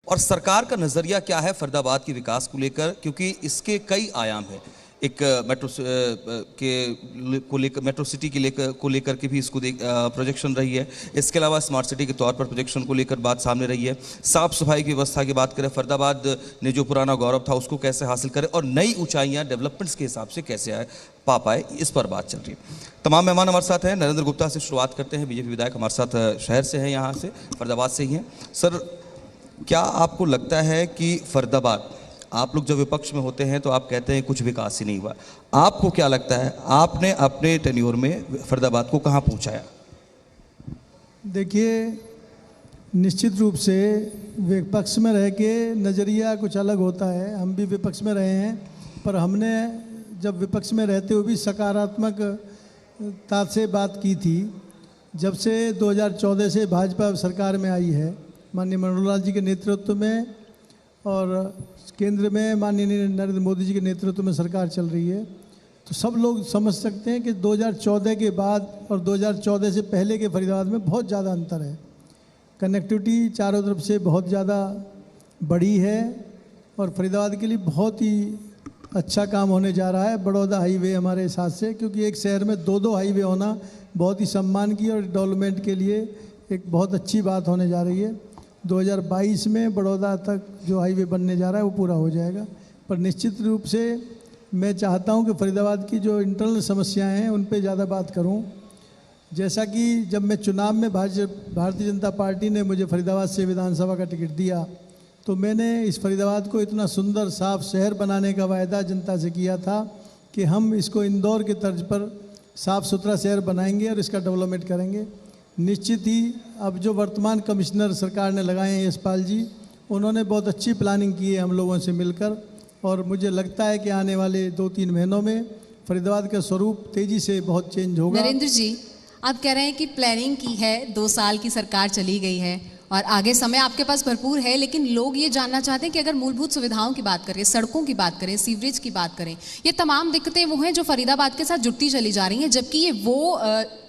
और सरकार का नज़रिया क्या है फरीदाबाद के विकास को लेकर, क्योंकि इसके कई आयाम हैं। एक मेट्रो सिटी को लेकर के भी इसको प्रोजेक्शन रही है। इसके अलावा स्मार्ट सिटी के तौर पर प्रोजेक्शन को लेकर बात सामने रही है। साफ सफाई की व्यवस्था की बात करें, फरीदाबाद ने जो पुराना गौरव था उसको कैसे हासिल करें और नई ऊंचाइयां डेवलपमेंट्स के हिसाब से कैसे पा पाए, इस पर बात चल रही है। तमाम मेहमान हमारे साथ हैं। नरेंद्र गुप्ता से शुरुआत करते हैं, बीजेपी विधायक हमारे साथ शहर से हैं, यहाँ से फरीदाबाद से ही हैं। सर, क्या आपको लगता है कि फरीदाबाद, आप लोग जब विपक्ष में होते हैं तो आप कहते हैं कुछ विकास ही नहीं हुआ, आपको क्या लगता है आपने अपने टेन्योर में फरीदाबाद को कहाँ पहुँचाया? देखिए, निश्चित रूप से विपक्ष में रह के नज़रिया कुछ अलग होता है। हम भी विपक्ष में रहे हैं, पर हमने जब विपक्ष में रहते हुए भी सकारात्मकता से बात की थी। जब से 2014 से भाजपा सरकार में आई है माननीय मनोहर लाल जी के नेतृत्व में, और केंद्र में माननीय नरेंद्र मोदी जी के नेतृत्व में सरकार चल रही है, तो सब लोग समझ सकते हैं कि 2014 के बाद और 2014 से पहले के फरीदाबाद में बहुत ज़्यादा अंतर है। कनेक्टिविटी चारों तरफ से बहुत ज़्यादा बड़ी है और फरीदाबाद के लिए बहुत ही अच्छा काम होने जा रहा है। बड़ौदा हाईवे हमारे साथ से, क्योंकि एक शहर में दो हाईवे होना बहुत ही सम्मान की और डेवलपमेंट के लिए एक बहुत अच्छी बात होने जा रही है। 2022 में बड़ौदा तक जो हाईवे बनने जा रहा है वो पूरा हो जाएगा। पर निश्चित रूप से मैं चाहता हूं कि फरीदाबाद की जो इंटरनल समस्याएं हैं उन पे ज़्यादा बात करूं। जैसा कि जब मैं चुनाव में भारतीय जनता पार्टी ने मुझे फरीदाबाद से विधानसभा का टिकट दिया, तो मैंने इस फरीदाबाद को इतना सुंदर साफ शहर बनाने का वायदा जनता से किया था कि हम इसको इंदौर के तर्ज पर साफ़ सुथरा शहर बनाएंगे और इसका डेवलपमेंट करेंगे। निश्चित ही अब जो वर्तमान कमिश्नर सरकार ने लगाए हैं यशपाल जी, उन्होंने बहुत अच्छी प्लानिंग की है हम लोगों से मिलकर, और मुझे लगता है कि आने वाले 2-3 महीनों में फरीदाबाद का स्वरूप तेज़ी से बहुत चेंज होगा। नरेंद्र जी, आप कह रहे हैं कि प्लानिंग की है, 2 साल की सरकार चली गई है और आगे समय आपके पास भरपूर है, लेकिन लोग ये जानना चाहते हैं कि अगर मूलभूत सुविधाओं की बात करें, सड़कों की बात करें, सीवरेज की बात करें, ये तमाम दिक्कतें वो हैं जो फरीदाबाद के साथ जुड़ती चली जा रही हैं, जबकि ये वो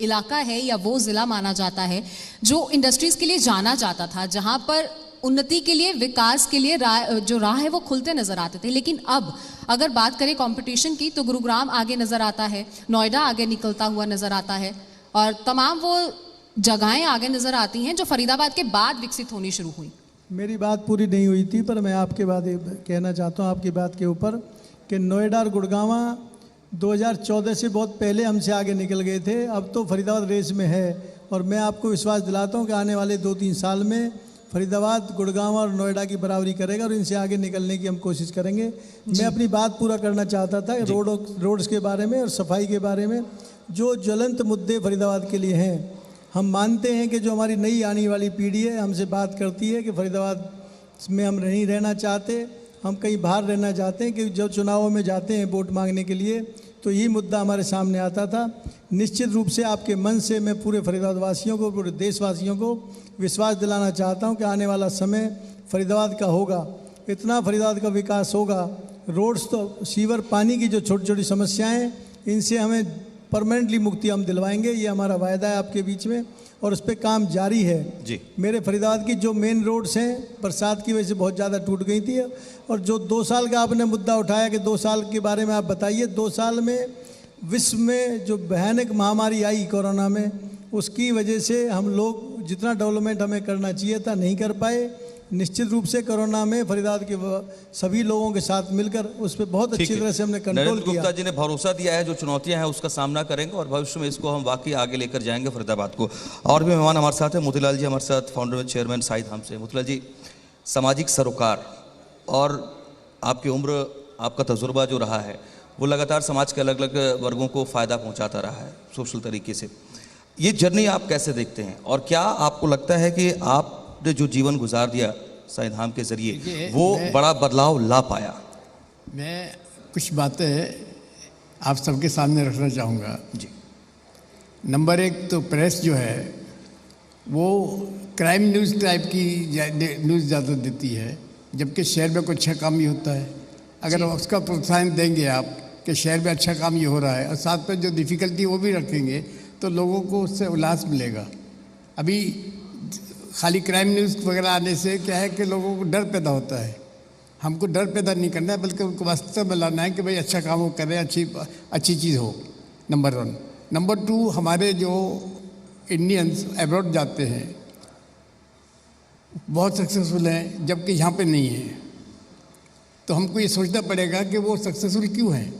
इलाका है या वो ज़िला माना जाता है जो इंडस्ट्रीज़ के लिए जाना जाता था, जहाँ पर उन्नति के लिए, विकास के लिए जो राह है वो खुलते नज़र आते थे। लेकिन अब अगर बात करें कंपटीशन की, तो गुरुग्राम आगे नज़र आता है, नोएडा आगे निकलता हुआ नज़र आता है और तमाम वो जगहें आगे नज़र आती हैं जो फरीदाबाद के बाद विकसित होनी शुरू हुई। मेरी बात पूरी नहीं हुई थी, पर मैं आपके बाद कहना चाहता हूँ आपकी बात के ऊपर कि नोएडा और गुड़गांव 2014 से बहुत पहले हमसे आगे निकल गए थे। अब तो फरीदाबाद रेस में है और मैं आपको विश्वास दिलाता हूँ कि आने वाले 2-3 साल में फरीदाबाद गुड़गांव और नोएडा की बराबरी करेगा और इनसे आगे निकलने की हम कोशिश करेंगे। मैं अपनी बात पूरा करना चाहता था रोड्स के बारे में और सफाई के बारे में। जो ज्वलंत मुद्दे फरीदाबाद के लिए हैं, हम मानते हैं कि जो हमारी नई आने वाली पीढ़ी है हमसे बात करती है कि फरीदाबाद में हम नहीं रहना चाहते, हम कहीं बाहर रहना चाहते हैं, कि जब चुनावों में जाते हैं वोट मांगने के लिए तो यही मुद्दा हमारे सामने आता था। निश्चित रूप से आपके मन से मैं पूरे फरीदाबाद वासियों को, पूरे देशवासियों को विश्वास दिलाना चाहता हूं कि आने वाला समय फरीदाबाद का होगा, इतना फरीदाबाद का विकास होगा। रोड्स तो सीवर, पानी की जो छोटी छोटी समस्याएँ, इनसे हमें परमानेंटली मुक्ति हम दिलवाएंगे, ये हमारा वायदा है आपके बीच में और उस पर काम जारी है जी। मेरे फरीदाबाद की जो मेन रोड्स हैं बरसात की वजह से बहुत ज़्यादा टूट गई थी, और जो 2 साल का आपने मुद्दा उठाया कि 2 साल के बारे में आप बताइए। 2 साल में विश्व में जो भयानक महामारी आई कोरोना में, उसकी वजह से हम लोग जितना डेवलपमेंट हमें करना चाहिए था नहीं कर पाए। निश्चित रूप से कोरोना में फरीदाबाद के सभी लोगों के साथ मिलकर उस पर बहुत अच्छी तरह से हमने कंट्रोल किया। गुप्ता जी ने भरोसा दिया है जो चुनौतियां हैं उसका सामना करेंगे और भविष्य में इसको हम वाकई आगे लेकर जाएंगे फरीदाबाद को। और भी मेहमान हमारे साथ हैं, मोतीलाल जी हमारे साथ, फाउंडर चेयरमैन शाहिद हमसे। मोतीलाल जी, सामाजिक सरोकार और आपकी उम्र, आपका तजुर्बा जो रहा है वो लगातार समाज के अलग अलग वर्गों को फ़ायदा पहुँचाता रहा है सोशल तरीके से। ये जर्नी आप कैसे देखते हैं और क्या आपको लगता है कि आपने जो जीवन गुजार दिया शाहिद हम के जरिए वो बड़ा बदलाव ला पाया? मैं कुछ बातें आप सबके सामने रखना चाहूँगा जी। नंबर 1 तो प्रेस जो है वो क्राइम न्यूज़ टाइप की न्यूज़ ज़्यादा देती है, जबकि शहर में कोई अच्छा काम ही होता है। अगर उसका प्रोत्साहन देंगे आप कि शहर में अच्छा काम ये हो रहा है और साथ में जो डिफ़िकल्टी वो भी रखेंगे तो लोगों को उससे उल्लास मिलेगा। अभी खाली क्राइम न्यूज़ वगैरह आने से क्या है कि लोगों को डर पैदा होता है। हमको डर पैदा नहीं करना है, बल्कि उनको वास्तव में लाना है कि भाई अच्छा काम वो करें, अच्छी चीज़ हो, नंबर 1। नंबर 2, हमारे जो इंडियंस अब्रॉड जाते हैं बहुत सक्सेसफुल हैं, जबकि यहाँ पे नहीं है। तो हमको ये सोचना पड़ेगा कि वो सक्सेसफुल क्यों हैं।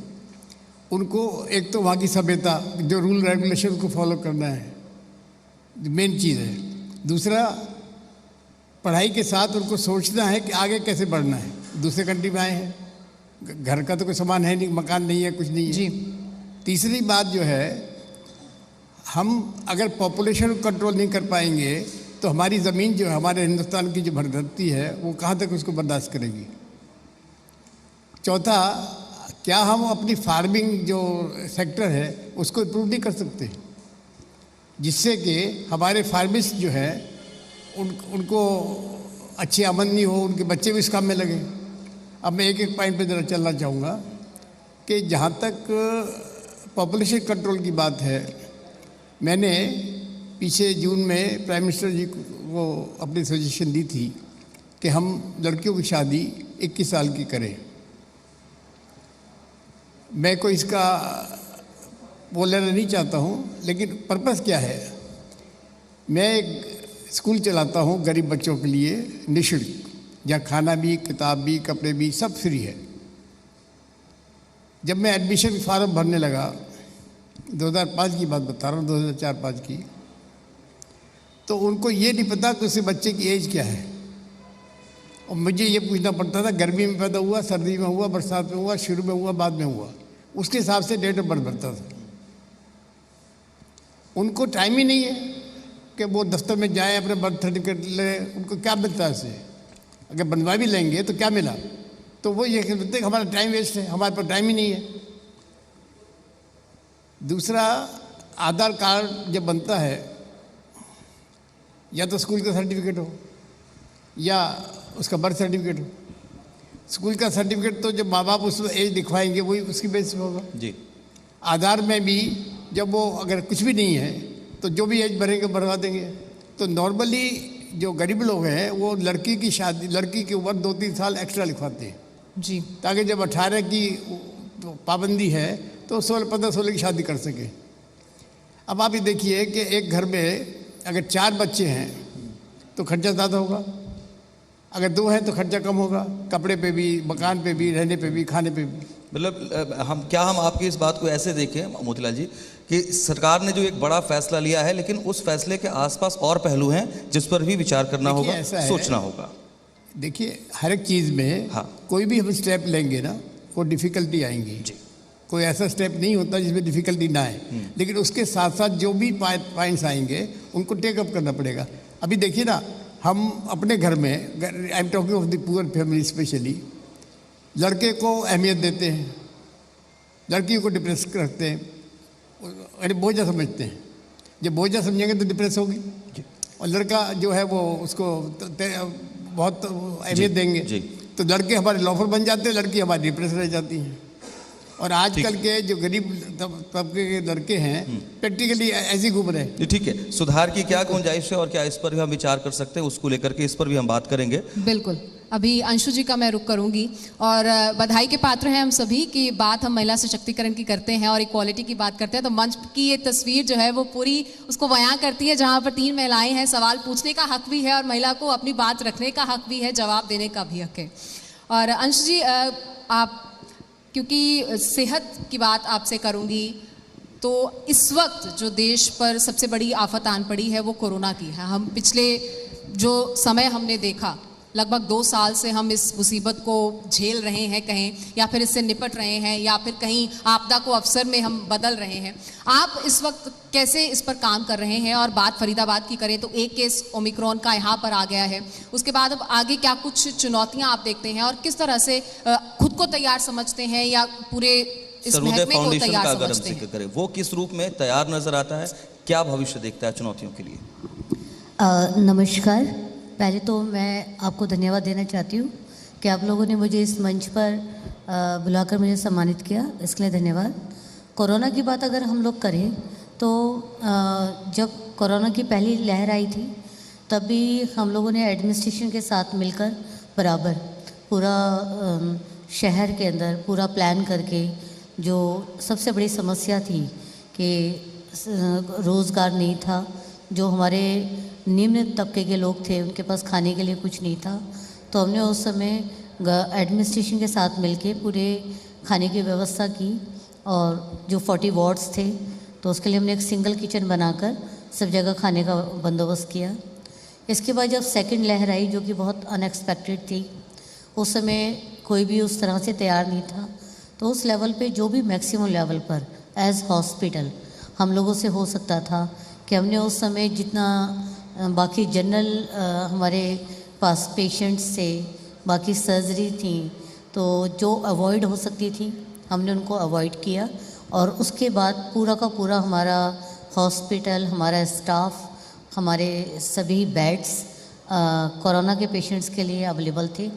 उनको एक तो वहाँ की सभ्यता, जो रूल रेगुलेशन को फॉलो करना है, मेन चीज़ है। दूसरा, पढ़ाई के साथ उनको सोचना है कि आगे कैसे बढ़ना है। दूसरे कंट्री में आए हैं, घर का तो कोई सामान है नहीं, मकान नहीं है, कुछ नहीं है। जी। तीसरी बात जो है, हम अगर पॉपुलेशन को कंट्रोल नहीं कर पाएंगे तो हमारी ज़मीन जो है, हमारे हिंदुस्तान की जो भरधरती है, वो कहाँ तक उसको बर्दाश्त करेगी। चौथा, क्या हम अपनी फार्मिंग जो सेक्टर है उसको इम्प्रूव नहीं कर सकते, जिससे कि हमारे फार्मिस्ट जो है उनको अच्छी आमदनी हो, उनके बच्चे भी इस काम में लगे। अब मैं एक पॉइंट पे ज़रा चलना चाहूँगा कि जहाँ तक पॉपुलेशन कंट्रोल की बात है, मैंने पीछे जून में प्राइम मिनिस्टर जी को अपनी सजेशन दी थी कि हम लड़कियों की शादी 21 साल की करें। मैं कोई इसका बोलना नहीं चाहता हूँ, लेकिन पर्पस क्या है। मैं एक स्कूल चलाता हूँ गरीब बच्चों के लिए निःशुल्क, जहाँ खाना भी, किताब भी, कपड़े भी सब फ्री है। जब मैं एडमिशन फॉर्म भरने लगा, 2005 की बात बता रहा हूँ, 2004-5 की, तो उनको ये नहीं पता कि उससे बच्चे की एज क्या है। और मुझे ये पूछना पड़ता था, गर्मी में पैदा हुआ, सर्दी में हुआ, बरसात में हुआ, शुरू में हुआ, बाद में हुआ, उसके हिसाब से डेट ऑफ बर्थ भरता था। उनको टाइम ही नहीं है कि वो दफ्तर में जाए, अपने बर्थ सर्टिफिकेट ले। उनको क्या मिलता है इससे? अगर बनवा भी लेंगे तो क्या मिला? तो वो ये कहते हैं कि हमारा टाइम वेस्ट है, हमारे पास टाइम ही नहीं है। दूसरा, आधार कार्ड जब बनता है, या तो स्कूल का सर्टिफिकेट हो या उसका बर्थ सर्टिफिकेट हो। स्कूल का सर्टिफिकेट तो जब माँ बाप उसमें एज दिखवाएंगे वही उसकी बेस पे होगा जी। आधार में भी जब वो अगर कुछ भी नहीं है तो जो भी एज भरेंगे भरवा देंगे। तो नॉर्मली जो गरीब लोग हैं वो लड़की की शादी, लड़की की उम्र 2-3 साल एक्स्ट्रा लिखवाते हैं जी। ताकि जब 18 की पाबंदी है तो 15-16 की शादी कर सके। अब आप ये देखिए कि एक घर में अगर 4 बच्चे हैं तो खर्चा ज़्यादा होगा, अगर 2 हैं तो खर्चा कम होगा, कपड़े पे भी, मकान पे भी, रहने पे भी, खाने पे भी। मतलब हम आपकी इस बात को ऐसे देखें मोतीलाल जी कि सरकार ने जो एक बड़ा फैसला लिया है, लेकिन उस फैसले के आसपास और पहलू हैं जिस पर भी विचार करना होगा, सोचना होगा। देखिए, हर एक चीज़ में हाँ। कोई भी हम स्टेप लेंगे ना, वो डिफ़िकल्टी आएंगी जी। कोई ऐसा स्टेप नहीं होता जिसमें डिफ़िकल्टी ना आए, लेकिन उसके साथ साथ जो भी पॉइंट्स आएंगे उनको टेकअप करना पड़ेगा। अभी देखिए ना, हम अपने घर में, I am talking of the poor family specially, लड़के को अहमियत देते हैं, लड़कियों को डिप्रेस रखते हैं, यानी बोझा समझते हैं। जब बोझा समझेंगे तो डिप्रेस होगी, और लड़का जो है वो उसको बहुत अहमियत देंगे तो लड़के हमारे लॉफर बन जाते हैं, लड़की हमारी डिप्रेस रह जाती हैं। और आजकल के जो गरीब तबके के लड़के हैं प्रैक्टिकली ऐसे घूम रहे हैं। ठीक है, सुधार की क्या गुंजाइश है और क्या इस पर भी हम विचार कर सकते हैं, उसको लेकर के इस पर भी हम बात करेंगे। बिल्कुल। अभी अंशु जी का मैं रुख करूंगी, और बधाई के पात्र हैं हम सभी की बात हम महिला सशक्तिकरण की करते हैं और इक्वालिटी की बात करते हैं। तो मंच की ये तस्वीर जो है वो पूरी उसको बयां करती है, जहां पर 3 महिलाएं हैं, सवाल पूछने का हक भी है और महिला को अपनी बात रखने का हक भी है, जवाब देने का भी हक है। और अंशु जी, आप, क्योंकि सेहत की बात आपसे करूंगी, तो इस वक्त जो देश पर सबसे बड़ी आफत आन पड़ी है वो कोरोना की है। हम पिछले जो समय हमने देखा, लगभग 2 साल से हम इस मुसीबत को झेल रहे हैं कहें, या फिर इससे निपट रहे हैं, या फिर कहीं आपदा को अवसर में हम बदल रहे हैं। आप इस वक्त कैसे इस पर काम कर रहे हैं? और बात फरीदाबाद की करें तो एक केस ओमिक्रॉन का यहाँ पर आ गया है, उसके बाद अब आगे क्या कुछ चुनौतियाँ आप देखते हैं और किस तरह से खुद को तैयार समझते हैं या पूरे इस महकमे को तैयार समझते हैं? करें, वो किस रूप में तैयार नजर आता है, क्या भविष्य देखता है चुनौतियों के लिए? नमस्कार। पहले तो मैं आपको धन्यवाद देना चाहती हूँ कि आप लोगों ने मुझे इस मंच पर बुलाकर मुझे सम्मानित किया, इसके लिए धन्यवाद। कोरोना की बात अगर हम लोग करें तो जब कोरोना की पहली लहर आई थी तब भी हम लोगों ने एडमिनिस्ट्रेशन के साथ मिलकर बराबर पूरा शहर के अंदर पूरा प्लान करके, जो सबसे बड़ी समस्या थी कि रोज़गार नहीं था, जो हमारे निम्न तबके के लोग थे उनके पास खाने के लिए कुछ नहीं था, तो हमने उस समय एडमिनिस्ट्रेशन के साथ मिलके पूरे खाने की व्यवस्था की। और जो 40 वार्ड्स थे तो उसके लिए हमने एक सिंगल किचन बनाकर सब जगह खाने का बंदोबस्त किया। इसके बाद जब सेकंड लहर आई जो कि बहुत अनएक्सपेक्टेड थी, उस समय कोई भी उस तरह से तैयार नहीं था, तो उस लेवल पे जो भी मैक्सिमम लेवल पर एज हॉस्पिटल हम लोगों से हो सकता था कि हमने उस समय जितना बाकी जनरल हमारे पास पेशेंट्स थे, बाकी सर्जरी थी, तो जो अवॉइड हो सकती थी हमने उनको अवॉइड किया। और उसके बाद पूरा का पूरा हमारा हॉस्पिटल, हमारा स्टाफ, हमारे सभी बेड्स कोरोना के पेशेंट्स के लिए अवेलेबल थे।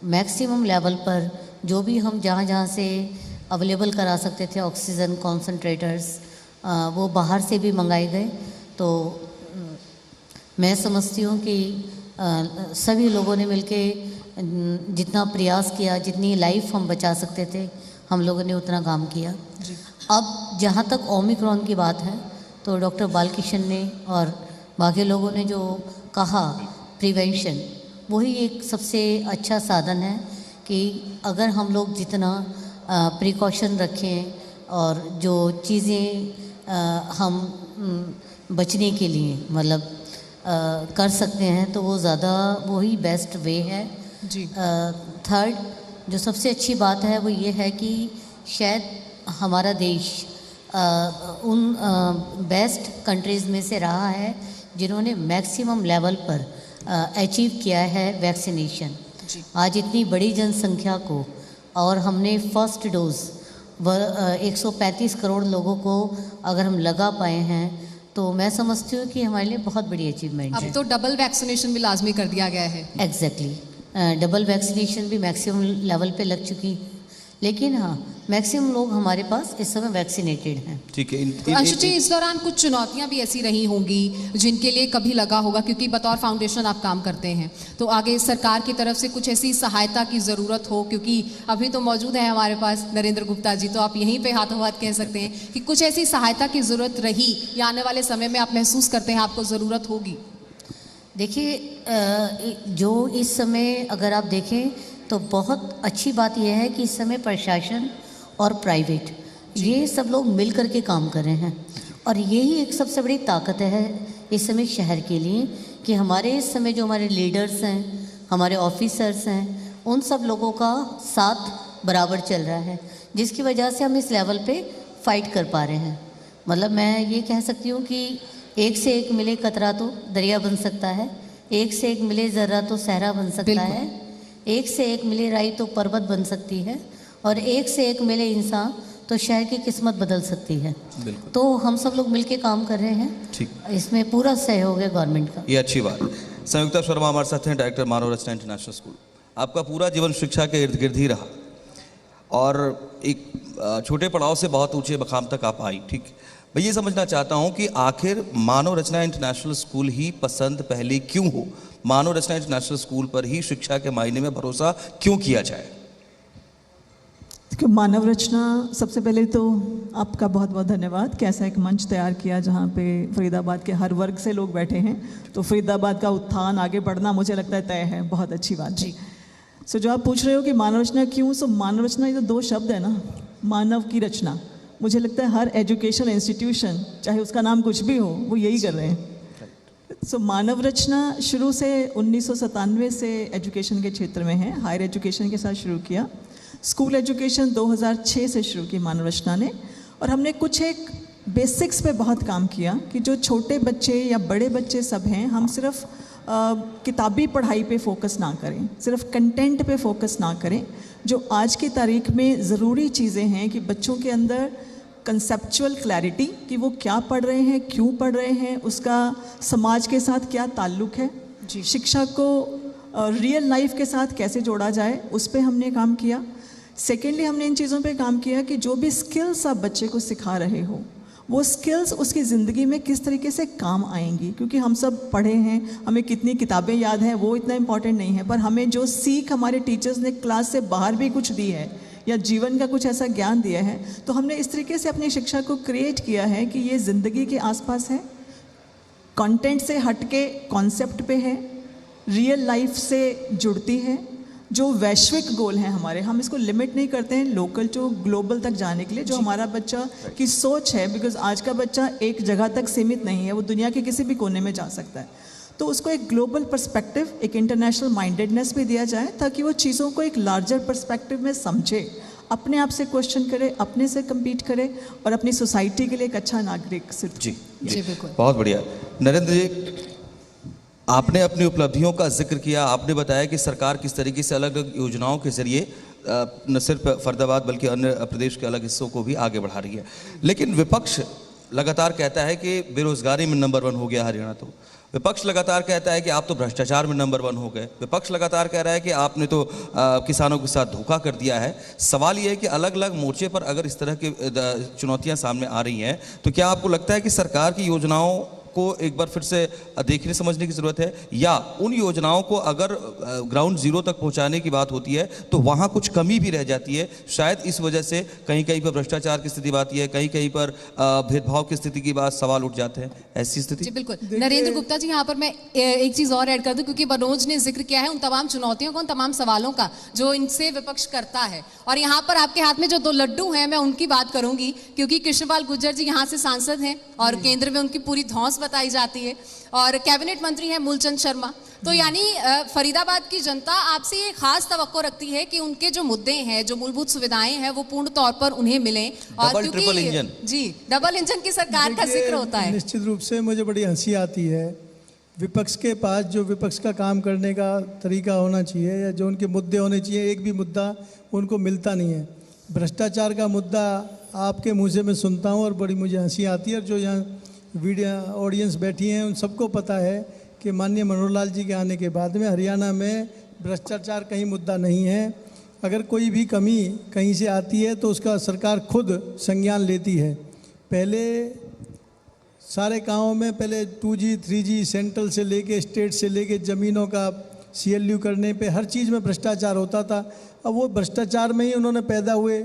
मैक्सिमम लेवल पर जो भी हम जहाँ जहाँ से अवेलेबल करा सकते थे ऑक्सीजन कॉन्सनट्रेटर्स, वो बाहर से भी मंगाए गए। तो मैं समझती हूँ कि सभी लोगों ने मिलके जितना प्रयास किया, जितनी लाइफ हम बचा सकते थे, हम लोगों ने उतना काम किया। अब जहाँ तक ओमिक्रॉन की बात है तो डॉक्टर बालकिशन ने और बाकी लोगों ने जो कहा प्रिवेंशन, वही एक सबसे अच्छा साधन है कि अगर हम लोग जितना प्रिकॉशन रखें और जो चीज़ें हम बचने के लिए मतलब कर सकते हैं तो वो ज़्यादा वही बेस्ट वे है जी। थर्ड जो सबसे अच्छी बात है वो ये है कि शायद हमारा देश उन बेस्ट कंट्रीज़ में से रहा है जिन्होंने मैक्सिमम लेवल पर अचीव किया है वैक्सीनेशन। आज इतनी बड़ी जनसंख्या को और हमने फर्स्ट डोज 135 करोड़ लोगों को अगर हम लगा पाए हैं तो मैं समझती हूँ कि हमारे लिए बहुत बड़ी अचीवमेंट है। अब तो डबल वैक्सीनेशन भी लाजमी कर दिया गया है। एग्जैक्टली डबल वैक्सीनेशन भी मैक्सिमम लेवल पे लग चुकी है, लेकिन हाँ मैक्सिमम लोग हमारे पास इस समय वैक्सीनेटेड हैं। ठीक है। अंशु जी, इस दौरान कुछ चुनौतियां भी ऐसी रही होंगी जिनके लिए कभी लगा होगा, क्योंकि बतौर फाउंडेशन आप काम करते हैं, तो आगे सरकार की तरफ से कुछ ऐसी सहायता की ज़रूरत हो, क्योंकि अभी तो मौजूद है हमारे पास नरेंद्र गुप्ता जी, तो आप यहीं पे हाथों हाथ कह सकते हैं कि कुछ ऐसी सहायता की ज़रूरत रही या आने वाले समय में आप महसूस करते हैं आपको ज़रूरत होगी। देखिए जो इस समय अगर आप देखें तो बहुत अच्छी बात यह है कि इस समय प्रशासन और प्राइवेट ये सब लोग मिल कर के काम कर रहे हैं, और यही एक सबसे बड़ी ताकत है इस समय शहर के लिए कि हमारे इस समय जो हमारे लीडर्स हैं, हमारे ऑफिसर्स हैं, उन सब लोगों का साथ बराबर चल रहा है, जिसकी वजह से हम इस लेवल पे फाइट कर पा रहे हैं। मतलब मैं ये कह सकती हूँ कि एक से एक मिले कतरा तो दरिया बन सकता है, एक से एक मिले ज़र्रा तो सहरा बन सकता है, एक से एक मिले राई तो पर्वत बन सकती है, और एक से एक मिले इंसान तो शहर की किस्मत बदल सकती है। तो हम सब लोग मिलके काम कर रहे हैं। ठीक, इसमें पूरा सहयोग है गवर्नमेंट का। ये अच्छी बात। संयुक्ता शर्मा हमारे साथ हैं, डायरेक्टर मानव रचना इंटरनेशनल स्कूल। आपका पूरा जीवन शिक्षा के इर्द गिर्द ही रहा और एक छोटे पड़ाव से बहुत ऊंचे मकाम तक आप आई। ठीक, मैं ये समझना चाहता हूँ कि आखिर मानव रचना इंटरनेशनल स्कूल ही पसंद पहले क्यों हो, मानव रचना इंटरनेशनल स्कूल पर ही शिक्षा के मायने में भरोसा क्यों किया जाए? मानव रचना, सबसे पहले तो आपका बहुत बहुत धन्यवाद कि ऐसा एक मंच तैयार किया जहाँ पे फरीदाबाद के हर वर्ग से लोग बैठे हैं, तो फरीदाबाद का उत्थान आगे बढ़ना मुझे लगता है तय है। बहुत अच्छी बात जी। सो जो आप पूछ रहे हो कि मानव रचना क्यों, सो मानव रचना ये तो दो शब्द है ना, मानव की रचना। मुझे लगता है हर एजुकेशन इंस्टीट्यूशन चाहे उसका नाम कुछ भी हो वो यही कर रहे हैं। सो मानव रचना शुरू से 1997 से एजुकेशन के क्षेत्र में है, हायर एजुकेशन के साथ शुरू किया। स्कूल एजुकेशन 2006 से शुरू की मानव रचना ने, और हमने कुछ एक बेसिक्स पे बहुत काम किया कि जो छोटे बच्चे या बड़े बच्चे सब हैं, हम सिर्फ किताबी पढ़ाई पे फोकस ना करें, सिर्फ कंटेंट पे फोकस ना करें। जो आज की तारीख में ज़रूरी चीज़ें हैं कि बच्चों के अंदर कंसेप्चुअल क्लैरिटी कि वो क्या पढ़ रहे हैं, क्यों पढ़ रहे हैं, उसका समाज के साथ क्या ताल्लुक़ है, शिक्षा को रियल लाइफ के साथ कैसे जोड़ा जाए, उस पर हमने काम किया। सेकेंडली हमने इन चीज़ों पे काम किया कि जो भी स्किल्स आप बच्चे को सिखा रहे हो वो स्किल्स उसकी ज़िंदगी में किस तरीके से काम आएंगी। क्योंकि हम सब पढ़े हैं, हमें कितनी किताबें याद हैं वो इतना इम्पॉर्टेंट नहीं है, पर हमें जो सीख हमारे टीचर्स ने क्लास से बाहर भी कुछ दी है या जीवन का कुछ ऐसा ज्ञान दिया है, तो हमने इस तरीके से अपनी शिक्षा को क्रिएट किया है कि ये ज़िंदगी के आसपास है, कंटेंट से हटके कॉन्सेप्ट पे है, रियल लाइफ से जुड़ती है। जो वैश्विक गोल हैं हमारे, हम इसको लिमिट नहीं करते हैं लोकल टू ग्लोबल तक जाने के लिए। जो हमारा बच्चा की सोच है, बिकॉज आज का बच्चा एक जगह तक सीमित नहीं है, वो दुनिया के किसी भी कोने में जा सकता है, तो उसको एक ग्लोबल पर्सपेक्टिव, एक इंटरनेशनल माइंडेडनेस भी दिया जाए ताकि वो चीज़ों को एक लार्जर पर्सपेक्टिव में समझे, अपने आप से क्वेश्चन करे, अपने से कम्पीट करे और अपनी सोसाइटी के लिए एक अच्छा नागरिक सिद्ध। जी जी बिल्कुल। बहुत बढ़िया। नरेंद्र जी, आपने अपनी उपलब्धियों का जिक्र किया, आपने बताया कि सरकार किस तरीके से अलग अलग योजनाओं के जरिए न सिर्फ फरीदाबाद बल्कि अन्य प्रदेश के अलग हिस्सों को भी आगे बढ़ा रही है। लेकिन विपक्ष लगातार कहता है कि बेरोजगारी में नंबर 1 हो गया हरियाणा, तो विपक्ष लगातार कहता है कि आप तो भ्रष्टाचार में नंबर 1 हो गए, विपक्ष लगातार कह रहा है कि आपने तो किसानों के साथ धोखा कर दिया है। सवाल ये है कि अलग अलग मोर्चे पर अगर इस तरह की चुनौतियां सामने आ रही हैं, तो क्या आपको लगता है कि सरकार की योजनाओं को एक बार फिर से देखने समझने की ज़रूरत है, या उन योजनाओं को अगर ग्राउंड जीरो तक पहुंचाने की बात होती है तो वहां कुछ कमी भी रह जाती है, शायद इस वजह से कहीं कहीं पर भ्रष्टाचार की स्थिति आती है, कहीं कहीं पर भेदभाव की स्थिति की बात सवाल उठ जाते हैं, ऐसी स्थिति? जी बिल्कुल। नरेंद्र गुप्ता जी, यहाँ पर मैं एक चीज़ और ऐड कर दूं, क्योंकि मनोज ने जिक्र किया है उन तमाम चुनौतियों का, उन तमाम सवालों का जो इनसे विपक्ष करता है, और यहाँ पर आपके हाथ में जो 2 लड्डू हैं मैं उनकी बात करूंगी, क्योंकि कृष्णपाल गुर्जर जी यहाँ से सांसद हैं और केंद्र में उनकी पूरी धौंस बताई जाती है, और कैबिनेट मंत्री हैं मूलचंद शर्मा। तो यानी फरीदाबाद की जनता आपसे ये खास तवक्को रखती है कि उनके जो मुद्दे हैं, जो मूलभूत सुविधाएं हैं, वो पूर्ण तौर पर उन्हें मिलें। और ट्रिपल इंजन, जी डबल इंजन की सरकार का जिक्र होता है। निश्चित रूप से मुझे बड़ी हंसी आती है, विपक्ष के पास जो विपक्ष का काम करने का तरीका होना चाहिए या जो उनके मुद्दे होने चाहिए, एक भी मुद्दा उनको मिलता नहीं है। भ्रष्टाचार का मुद्दा आपके मुँह से मैं सुनता हूँ और बड़ी मुझे हंसी आती है, और जो यहाँ वीडियो ऑडियंस बैठी हैं उन सबको पता है कि माननीय मनोहर लाल जी के आने के बाद में हरियाणा में भ्रष्टाचार कहीं मुद्दा नहीं है। अगर कोई भी कमी कहीं से आती है तो उसका सरकार खुद संज्ञान लेती है। पहले सारे गाँवों में पहले 2G 3G सेंट्रल से लेके स्टेट से लेके ज़मीनों का CLU करने पे हर चीज़ में भ्रष्टाचार होता था। अब वो भ्रष्टाचार में ही उन्होंने पैदा हुए।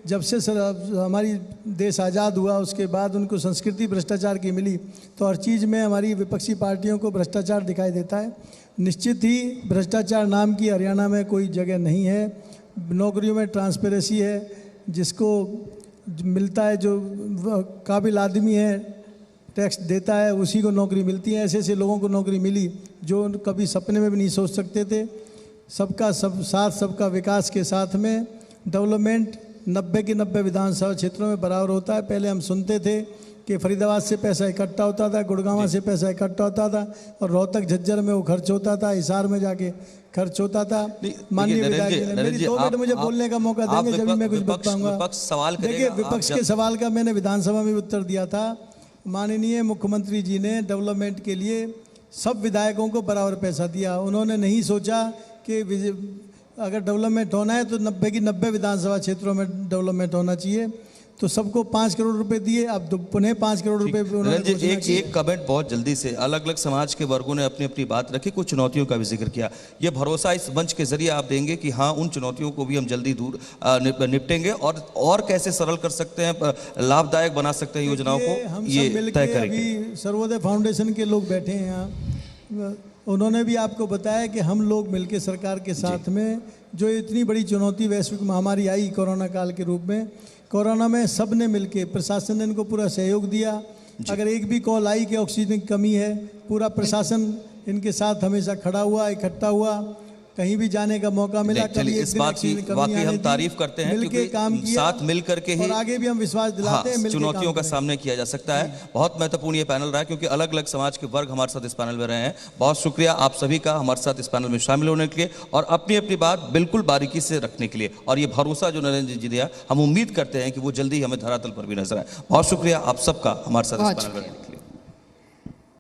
जब से हमारी देश आज़ाद हुआ उसके बाद उनको संस्कृति भ्रष्टाचार की मिली, तो हर चीज़ में हमारी विपक्षी पार्टियों को भ्रष्टाचार दिखाई देता है। निश्चित ही भ्रष्टाचार नाम की हरियाणा में कोई जगह नहीं है। नौकरियों में ट्रांसपेरेंसी है, जिसको मिलता है, जो काबिल आदमी है, टैक्स देता है, उसी को नौकरी मिलती है। ऐसे ऐसे लोगों को नौकरी मिली जो कभी सपने में भी नहीं सोच सकते थे। सबका सब साथ, सबका विकास के साथ में डेवलपमेंट 90 के 90 विधानसभा क्षेत्रों में बराबर होता है। पहले हम सुनते थे कि फरीदाबाद से पैसा इकट्ठा होता था, गुड़गांव से पैसा इकट्ठा होता था और रोहतक झज्जर में वो खर्च होता था, हिसार में जाके खर्च होता था। माननीय विधायक, मेरी 2 मिनट मुझे बोलने का मौका देंगे जब मैं कुछ बताऊंगा। देखिए, विपक्ष के सवाल का मैंने विधानसभा में उत्तर दिया था। माननीय मुख्यमंत्री जी ने डेवलपमेंट के लिए सब विधायकों को बराबर पैसा दिया। उन्होंने नहीं सोचा कि अगर डेवलपमेंट होना है तो 90 की 90 विधानसभा क्षेत्रों में डेवलपमेंट होना चाहिए, तो सबको 5 करोड़ रुपए दिए। अब पुनः 5 करोड़ रुपए एक कमेंट बहुत जल्दी से, अलग अलग समाज के वर्गों ने अपनी अपनी बात रखी, कुछ चुनौतियों का भी जिक्र किया। ये भरोसा इस मंच के जरिए आप देंगे कि हाँ, उन चुनौतियों को भी हम जल्दी दूर निपटेंगे और कैसे सरल कर सकते हैं, लाभदायक बना सकते हैं योजनाओं को, ये तय करेंगे। सर्वोदय फाउंडेशन के लोग बैठे हैं यहाँ, उन्होंने भी आपको बताया कि हम लोग मिलकर सरकार के साथ में जो इतनी बड़ी चुनौती वैश्विक महामारी आई कोरोना काल के रूप में, कोरोना में सब ने मिलकर, प्रशासन ने इनको पूरा सहयोग दिया। अगर एक भी कॉल आई कि ऑक्सीजन की कमी है, पूरा प्रशासन इनके साथ हमेशा खड़ा हुआ, इकट्ठा हुआ, कहीं भी जाने का मौका मिला। चलिए, इस बात की वाकई हम तारीफ करते हैं क्योंकि काम किया, साथ मिल करके ही और आगे भी हम विश्वास दिलाते हैं चुनौतियों का सामना किया जा सकता है। बहुत महत्वपूर्ण ये पैनल रहा है क्योंकि अलग अलग समाज के वर्ग हमारे साथ इस पैनल में रहे हैं। बहुत शुक्रिया आप सभी का हमारे साथ इस पैनल में शामिल होने के लिए और अपनी अपनी बात बिल्कुल बारीकी से रखने के लिए, और ये भरोसा जो नरेंद्र जी दिया, हम उम्मीद करते हैं कि वो जल्दी हमें धरातल पर भी नजर आए। बहुत शुक्रिया आप सबका हमारे साथ इस पैनल में।